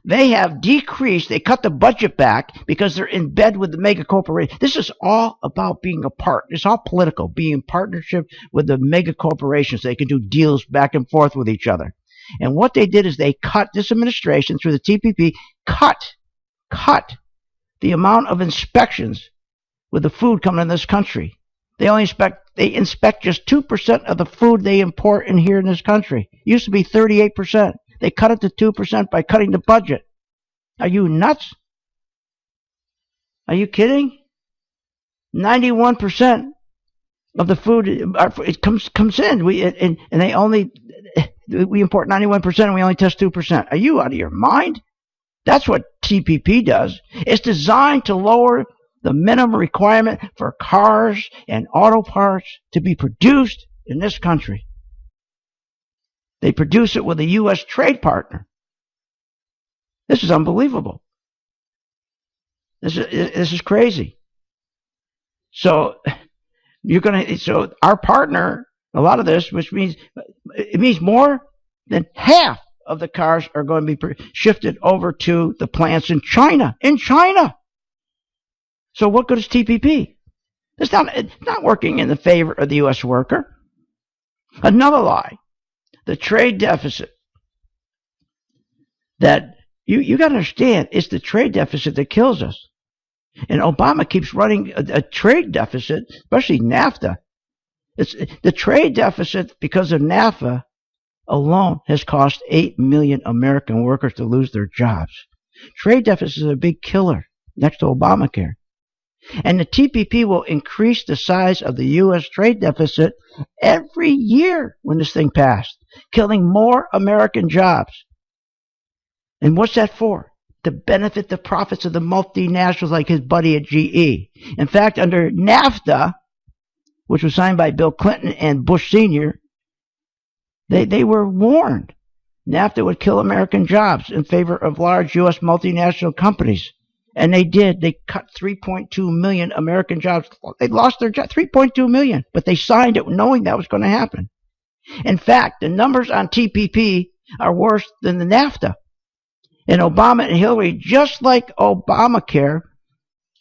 they have decreased, they cut the budget back because they're in bed with the mega corporation. This is all about being a part. It's all political, being in partnership with the mega corporations. They can do deals back and forth with each other. And what they did is they cut, this administration through the TPP, cut the amount of inspections with the food coming in this country. They inspect just 2% of the food they import in here in this country. It used to be 38%. They cut it to 2% by cutting the budget. Are you nuts? Are you kidding? 91% of the food it comes in. We import 91% and we only test 2%. Are you out of your mind? That's what TPP does. It's designed to lower the minimum requirement for cars and auto parts to be produced in this country. They produce it with a U.S. trade partner. This is unbelievable. This is crazy. So so our partner, a lot of this, which means it means more than half of the cars are going to be shifted over to the plants in China. In China. So what good is TPP? It's not working in the favor of the U.S. worker. Another lie. The trade deficit. That you got to understand, it's the trade deficit that kills us. And Obama keeps running a trade deficit, especially NAFTA. It's the trade deficit because of NAFTA alone has cost 8 million American workers to lose their jobs. Trade deficit is a big killer next to Obamacare. And the TPP will increase the size of the U.S. trade deficit every year when this thing passed, killing more American jobs. And what's that for? To benefit the profits of the multinationals like his buddy at GE. In fact, under NAFTA, which was signed by Bill Clinton and Bush Sr., they were warned NAFTA would kill American jobs in favor of large U.S. multinational companies. And they did. They cut 3.2 million American jobs. They lost their jobs, 3.2 million. But they signed it knowing that was going to happen. In fact, the numbers on TPP are worse than the NAFTA. And Obama and Hillary, just like Obamacare,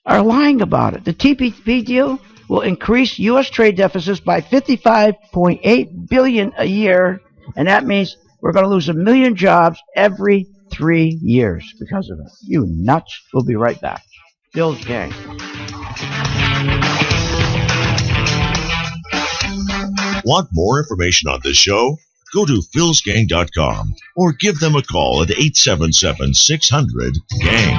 are lying about it. The TPP deal will increase U.S. trade deficits by $55.8 billion a year. And that means we're going to lose 1 million jobs every 3 years because of it. You nuts. We'll be right back. Phil's Gang. Want more information on this show? Go to philsgang.com or give them a call at 877-600-GANG.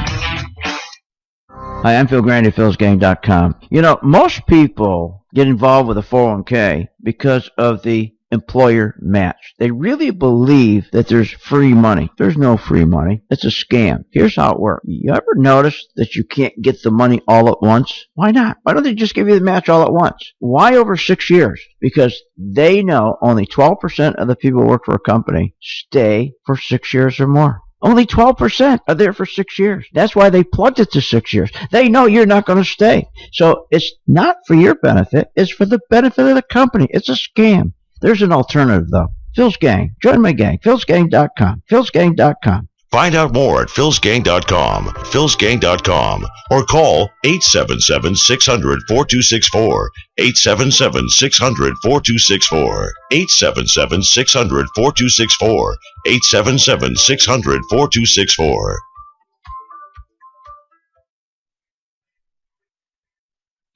Hi, I'm Phil Grande at philsgang.com. You know, most people get involved with a 401k because of the employer match. They really believe that there's free money. There's no free money. It's a scam. Here's how it works. You ever notice that you can't get the money all at once? Why not? Why don't they just give you the match all at once? Why over 6 years? Because they know only 12% of the people who work for a company stay for 6 years or more. Only 12% are there for 6 years. That's why they plugged it to 6 years. They know you're not going to stay. So it's not for your benefit. It's for the benefit of the company. It's a scam. There's an alternative, though. Phil's Gang. Join my gang. philsgang.com. philsgang.com. Find out more at philsgang.com, philsgang.com, or call 877-600-4264, 877-600-4264, 877-600-4264, 877-600-4264.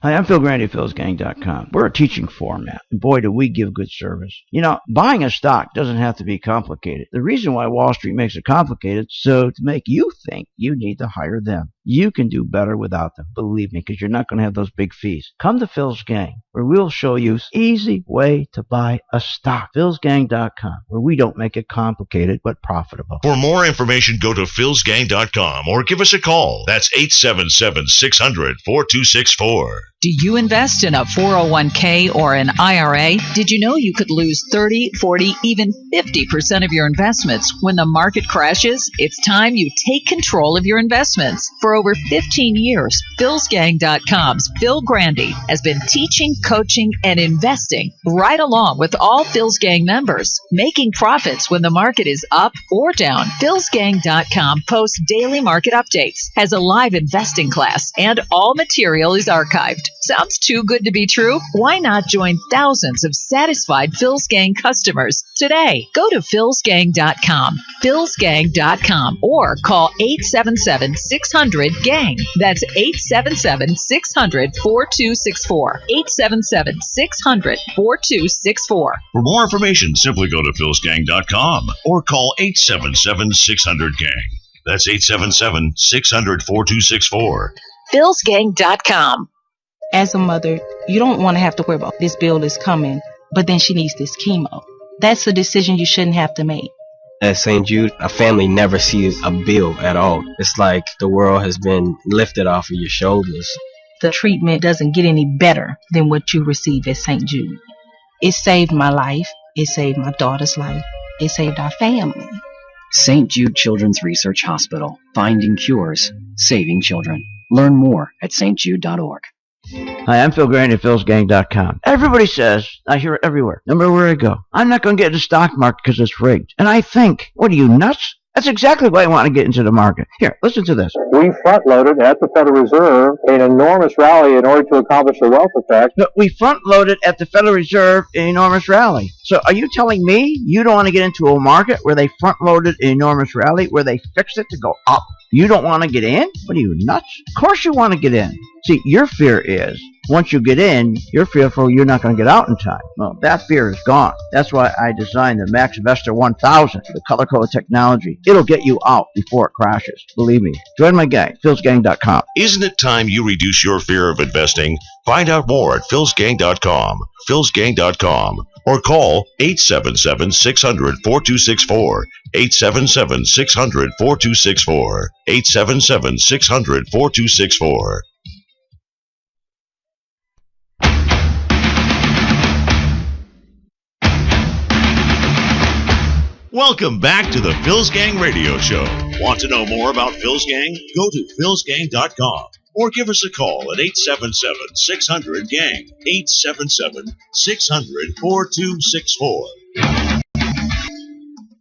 Hi, I'm Phil Grande, philsgang.com. We're a teaching format. And boy, do we give good service. You know, buying a stock doesn't have to be complicated. The reason why Wall Street makes it complicated is so to make you think you need to hire them. You can do better without them, believe me, because you're not going to have those big fees. Come to Phil's Gang, where we'll show you an easy way to buy a stock. philsgang.com, where we don't make it complicated but profitable. For more information, go to philsgang.com or give us a call. That's 877-600-4264. Do you invest in a 401k or an IRA? Did you know you could lose 30, 40, even 50% of your investments when the market crashes? It's time you take control of your investments. For over 15 years, philsgang.com's Phil Grande has been teaching, coaching, and investing right along with all Phil's Gang members, making profits when the market is up or down. philsgang.com posts daily market updates, has a live investing class, and all material is archived. Sounds too good to be true? Why not join thousands of satisfied Phil's Gang customers today? Go to philsgang.com, philsgang.com, or call 877-600-GANG. That's 877-600-4264. 877-600-4264. For more information, simply go to philsgang.com or call 877-600-GANG. That's 877-600-4264. philsgang.com. As a mother, you don't want to have to worry about this bill is coming, but then she needs this chemo. That's a decision you shouldn't have to make. At St. Jude, a family never sees a bill at all. It's like the world has been lifted off of your shoulders. The treatment doesn't get any better than what you receive at St. Jude. It saved my life. It saved my daughter's life. It saved our family. St. Jude Children's Research Hospital. Finding cures. Saving children. Learn more at stjude.org. Hi, I'm Phil Grande at philsgang.com. Everybody says, I hear it everywhere, no matter where I go, I'm not going to get into the stock market because it's rigged. And I think, what are you, nuts? That's exactly why I want to get into the market. Here, listen to this. We front-loaded at the Federal Reserve an enormous rally in order to accomplish the wealth effect. But we front-loaded at the Federal Reserve an enormous rally. So are you telling me you don't want to get into a market where they front-loaded an enormous rally, where they fixed it to go up? You don't want to get in? What are you, nuts? Of course you want to get in. See, your fear is, once you get in, you're fearful you're not going to get out in time. Well, that fear is gone. That's why I designed the Max Investor 1000, the color code technology. It'll get you out before it crashes. Believe me. Join my gang, philsgang.com. Isn't it time you reduce your fear of investing? Find out more at philsgang.com, philsgang.com, or call 877-600-4264, 877-600-4264, 877-600-4264. Welcome back to the Phil's Gang Radio Show. Want to know more about Phil's Gang? Go to philsgang.com or give us a call at 877-600-GANG, 877-600-4264.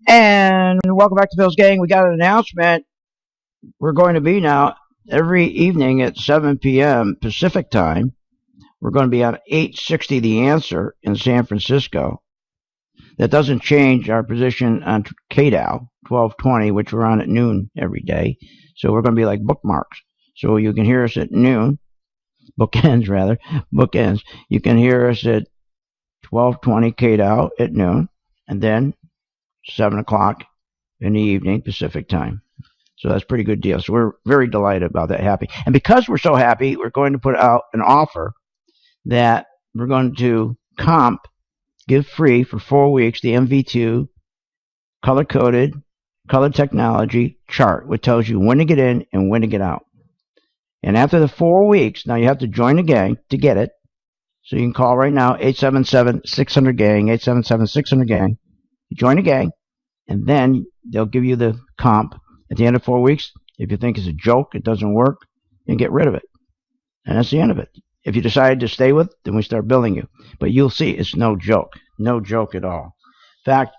And welcome back to Phil's Gang. We got an announcement. We're going to be now every evening at 7 p.m. Pacific time. We're going to be on 860 The Answer in San Francisco. That doesn't change our position on KDAL 1220, which we're on at noon every day. So we're going to be like bookmarks. So you can hear us at noon, bookends. You can hear us at 1220 KDAL at noon, and then 7 o'clock in the evening Pacific time. So that's a pretty good deal. So we're very delighted about that, happy. And because we're so happy, we're going to put out an offer that we're going to give free for 4 weeks the MV2 color-coded, color technology chart, which tells you when to get in and when to get out. And after the 4 weeks, now you have to join the gang to get it. So you can call right now, 877-600-GANG, 877-600-GANG. You join the gang, and then they'll give you the comp At the end of 4 weeks, if you think it's a joke, it doesn't work, then get rid of it. And that's the end of it. If you decide to stay with it, then we start billing you. But you'll see it's no joke. No joke at all. In fact,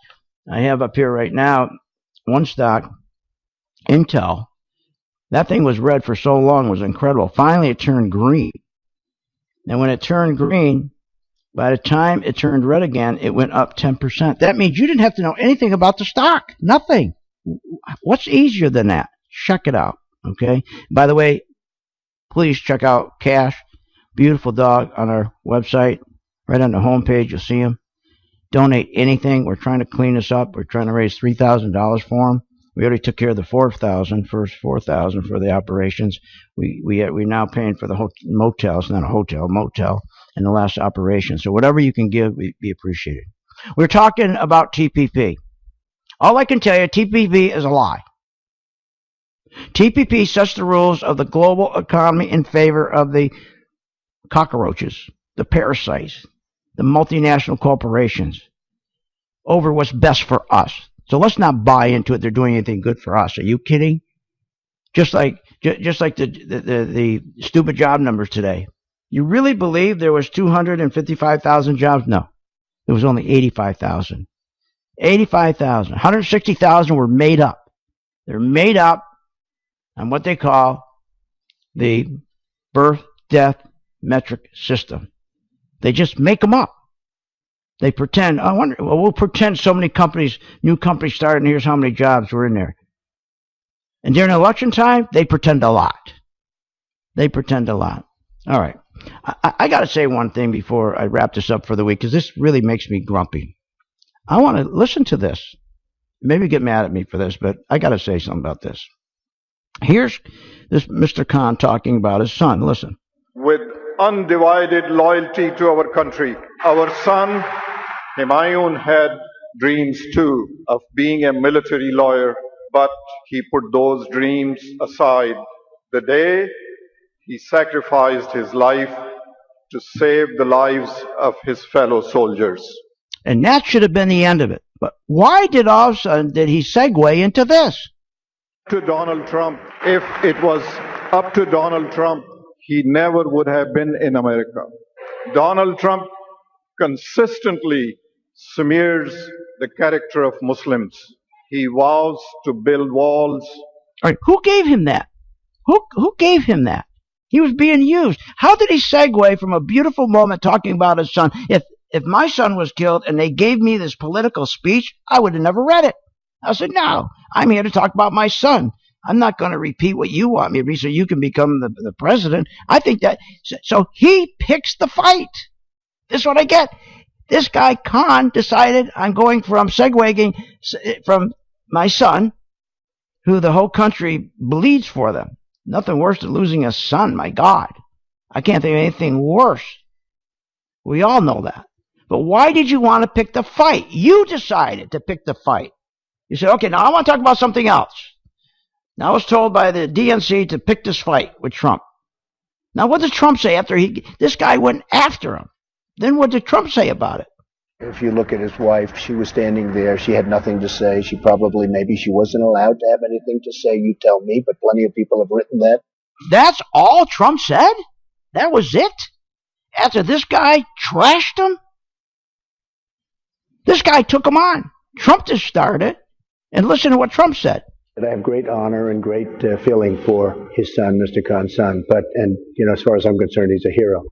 I have up here right now one stock, Intel. That thing was red for so long, it was incredible. Finally, it turned green. And when it turned green, by the time it turned red again, it went up 10%. That means you didn't have to know anything about the stock. Nothing. What's easier than that? Check it out. Okay? By the way, please check out Cash, beautiful dog, on our website. Right on the homepage, you'll see him. Donate anything. We're trying to clean this up. We're trying to raise $3,000 for him. We already took care of the first $4,000 for the operations. We're now paying for the motel. It's not a hotel, motel, in the last operation. So whatever you can give, we appreciate it. We're talking about TPP. All I can tell you, TPP is a lie. TPP sets the rules of the global economy in favor of the cockroaches, the parasites, the multinational corporations, over what's best for us. So let's not buy into it. They're doing anything good for us. Are you kidding? Just like the stupid job numbers today. You really believe there was 255,000 jobs? No, there was only 85,000. 85,000. 160,000 were made up. They're made up on what they call the birth death metric system. They just make them up. They pretend, we'll pretend so many companies, new companies started, and here's how many jobs were in there. And during election time, they pretend a lot. They pretend a lot. All right. I got to say one thing before I wrap this up for the week, because this really makes me grumpy. I want to listen to this. Maybe get mad at me for this, but I got to say something about this. Here's this Mr. Khan talking about his son. Listen. With undivided loyalty to our country, our son Humayun had dreams too of being a military lawyer, but he put those dreams aside the day he sacrificed his life to save the lives of his fellow soldiers. And that should have been the end of it. But why did all of a sudden did he segue into this? To Donald Trump, if it was up to Donald Trump, he never would have been in America. Donald Trump consistently smears the character of Muslims. He vows to build walls. All right, who gave him that? Who gave him that? He was being used. How did he segue from a beautiful moment talking about his son? If my son was killed and they gave me this political speech, I would have never read it. I said, no, I'm here to talk about my son. I'm not going to repeat what you want me to be so you can become the president. I think that, so he picks the fight. This is what I get. This guy, Khan, decided I'm going from segueing from my son, who the whole country bleeds for them. Nothing worse than losing a son, my God. I can't think of anything worse. We all know that. But why did you want to pick the fight? You decided to pick the fight. You said, okay, now I want to talk about something else. Now I was told by the DNC to pick this fight with Trump. Now what did Trump say after this guy went after him? Then what did Trump say about it? If you look at his wife, she was standing there. She had nothing to say. Maybe she wasn't allowed to have anything to say. You tell me, but plenty of people have written that. That's all Trump said? That was it? After this guy trashed him? This guy took him on. Trump just started it. And listen to what Trump said. I have great honor and great feeling for his son, Mr. Khan's son. As far as I'm concerned, he's a hero.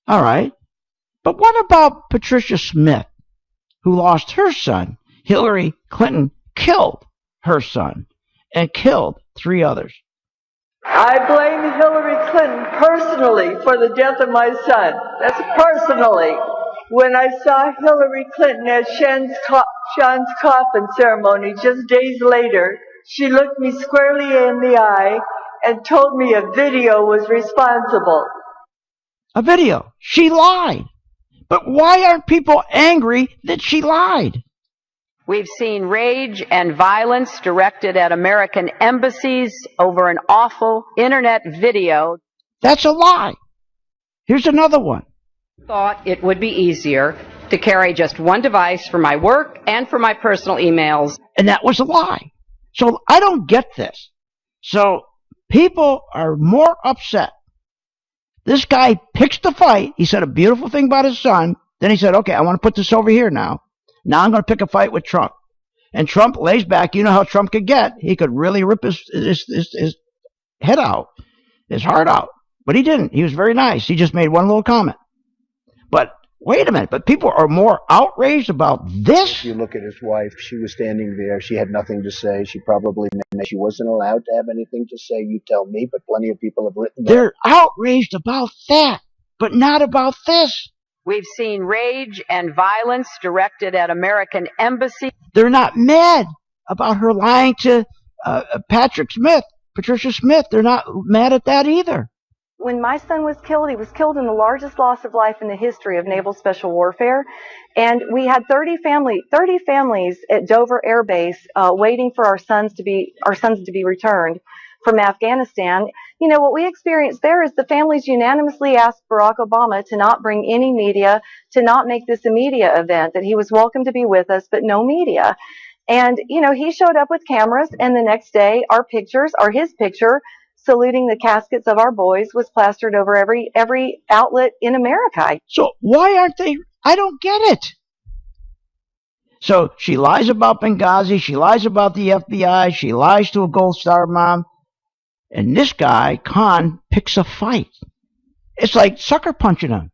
All right. But what about Patricia Smith, who lost her son? Hillary Clinton killed her son and killed 3 others. I blame Hillary Clinton personally for the death of my son. That's personally. When I saw Hillary Clinton at Sean's coffin ceremony just days later, she looked me squarely in the eye and told me a video was responsible. A video. She lied. But why aren't people angry that she lied? We've seen rage and violence directed at American embassies over an awful internet video. That's a lie. Here's another one. Thought it would be easier to carry just one device for my work and for my personal emails. And that was a lie. So I don't get this. So people are more upset. This guy picks the fight. He said a beautiful thing about his son. Then he said, okay, I want to put this over here now. Now I'm going to pick a fight with Trump. And Trump lays back. You know how Trump could get. He could really rip his head out, his heart out. But he didn't. He was very nice. He just made one little comment. But wait a minute. But people are more outraged about this? If you look at his wife, she was standing there. She had nothing to say. She probably she wasn't allowed to have anything to say. You tell me, but plenty of people have written that. They're outraged about that, but not about this. We've seen rage and violence directed at American embassies. They're not mad about her lying to Patricia Smith. They're not mad at that either. When my son was killed, he was killed in the largest loss of life in the history of naval special warfare. And we had 30 families at Dover Air Base waiting for our sons to be returned from Afghanistan. You know, what we experienced there is the families unanimously asked Barack Obama to not bring any media, to not make this a media event, that he was welcome to be with us, but no media. And, you know, he showed up with cameras, and the next day his picture, saluting the caskets of our boys, was plastered over every outlet in America. So why aren't they? I don't get it. So she lies about Benghazi. She lies about the FBI. She lies to a Gold Star mom. And this guy, Khan, picks a fight. It's like sucker punching him.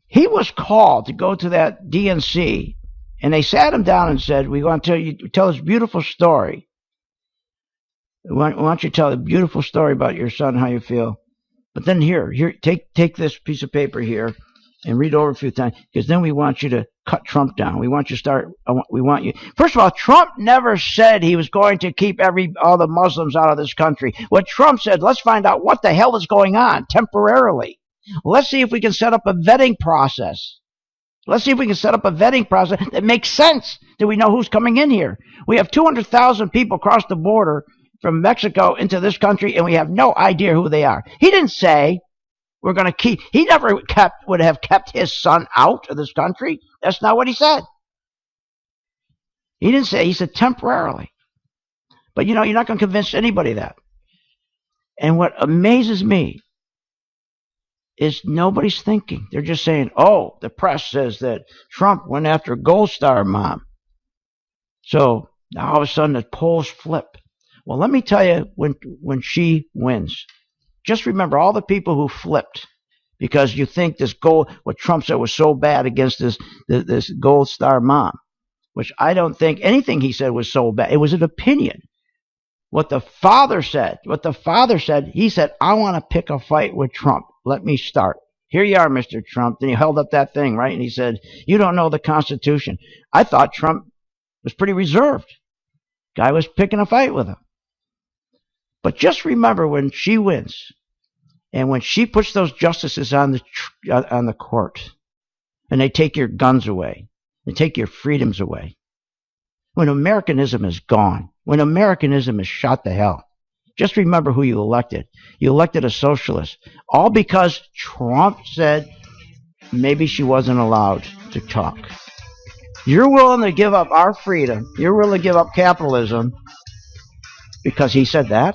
He was called to go to that DNC, and they sat him down and said, we want to tell this beautiful story. We want you to tell a beautiful story about your son, how you feel. But then here, take this piece of paper here and read over a few times, because then we want you to cut Trump down. We want you to start. We want you. First of all, Trump never said he was going to keep all the Muslims out of this country. What Trump said, let's find out what the hell is going on temporarily. Let's see if we can set up a vetting process. Let's see if we can set up a vetting process that makes sense, that we know who's coming in here. We have 200,000 people cross the border from Mexico into this country, and we have no idea who they are. He didn't say we're going to keep. He never would have kept his son out of this country. That's not what he said. He didn't say. He said temporarily. But you know, you're not going to convince anybody of that. And what amazes me is nobody's thinking. They're just saying, "Oh, the press says that Trump went after Gold Star mom." So now all of a sudden the polls flip. Well, let me tell you, when she wins, just remember all the people who flipped because you think what Trump said was so bad against this Gold Star mom, which I don't think anything he said was so bad. It was an opinion. What the father said, he said, I want to pick a fight with Trump. Let me start. Here you are, Mr. Trump. Then he held up that thing, right? And he said, you don't know the Constitution. I thought Trump was pretty reserved. Guy was picking a fight with him. But just remember when she wins and when she puts those justices on the court and they take your guns away, they take your freedoms away, when Americanism is gone, when Americanism is shot to hell, just remember who you elected. You elected a socialist, all because Trump said maybe she wasn't allowed to talk. You're willing to give up our freedom. You're willing to give up capitalism because he said that,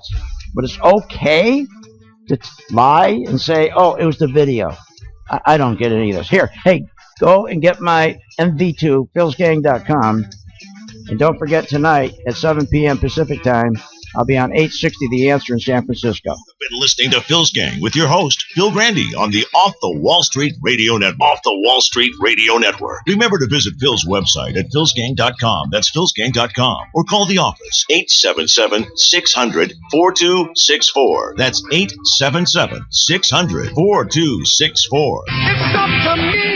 but it's okay to lie and say, oh, it was the video. I don't get any of this. Here, hey, go and get my MV2, philsgang.com, and don't forget tonight at 7 p.m. Pacific time, I'll be on 860 The Answer in San Francisco. You've been listening to Phil's Gang with your host, Phil Grande, on the Off the Wall Street Radio Network. Off the Wall Street Radio Network. Remember to visit Phil's website at philsgang.com. That's philsgang.com. Or call the office, 877-600-4264. That's 877-600-4264. It's up to me.